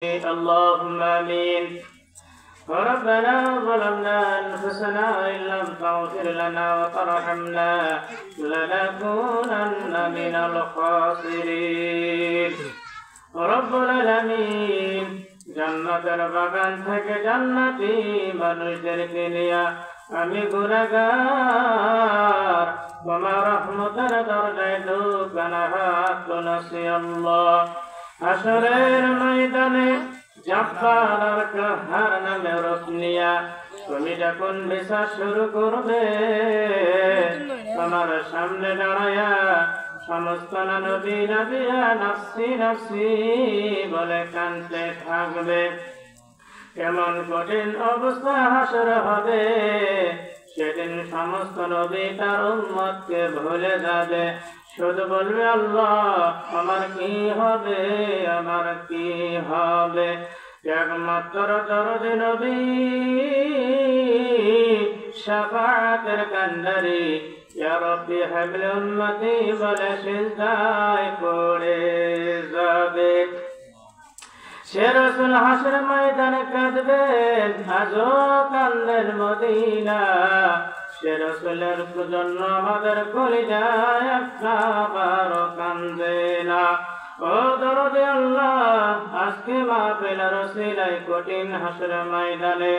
اللهم آمين. ربنا ظلمنا أنفسنا إن لم تغفر لنا وترحمنا لنكونن من الخاسرين. رب العالمين জান্নাতের বাগান থেকে জান্নাতি মানুষদেরকে নিয়ে আমি গুনাহগার তোমার রহমতের দরজায় ঢুকানা হাত তুলেছি আল্লাহ। হাসরের ময়দানে জাব্বার আর কাহার নামে রূপ নিয়া তুমি যখন বিচার শুরু করবে তোমার সামনে দাঁড়ায়া সমস্ত নবী নবিয়া নফসি নফসি বলে কাঁদতে থাকবে। কেমন কঠিন অবস্থা হাসর হবে, সেদিন সমস্ত নবী তার উম্মতকে ভুলে যাবে, শুধু বলবে আল্লাহ আমার কি হবে, আমার কি হবে। একমাত্র দরদি নবী শাফাআতের কান্ডারি ইয়া রাব্বি হাবলি উম্মতি বলে সিজদায় পড়ে যাবে। সে রাসূল হাসর ময়দানে কাঁদবেন, আজও কান্দেন মদিনা। সে রাসূলের জন্য আমাদের কলিজায় একটা বারও কান্দে না। ও দরদে আল্লাহ, আজকে মাহফিলের ওসিলায় কঠিন হাসর ময়দানে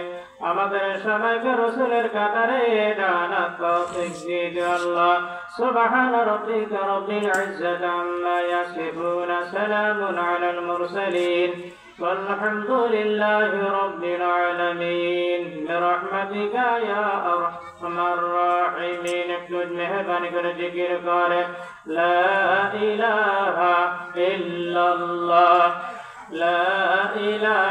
আমাদের সবাইকে রাসূলের কাতারে দাঁড়ানোর তৌফিক দিও আল্লাহ। সুবহান রাব্বিকা রাব্বিল ইজ্জাতি আম্মা ইয়াসিফুন, সালামুন আলাল মুরসালিন, والحمد لله رب العالمين برحمتك يا أرحم الراحمين. اكتب مهرباني করে জিকির করে লা ইলাহা ইল্লাল্লাহ লা ইলাহা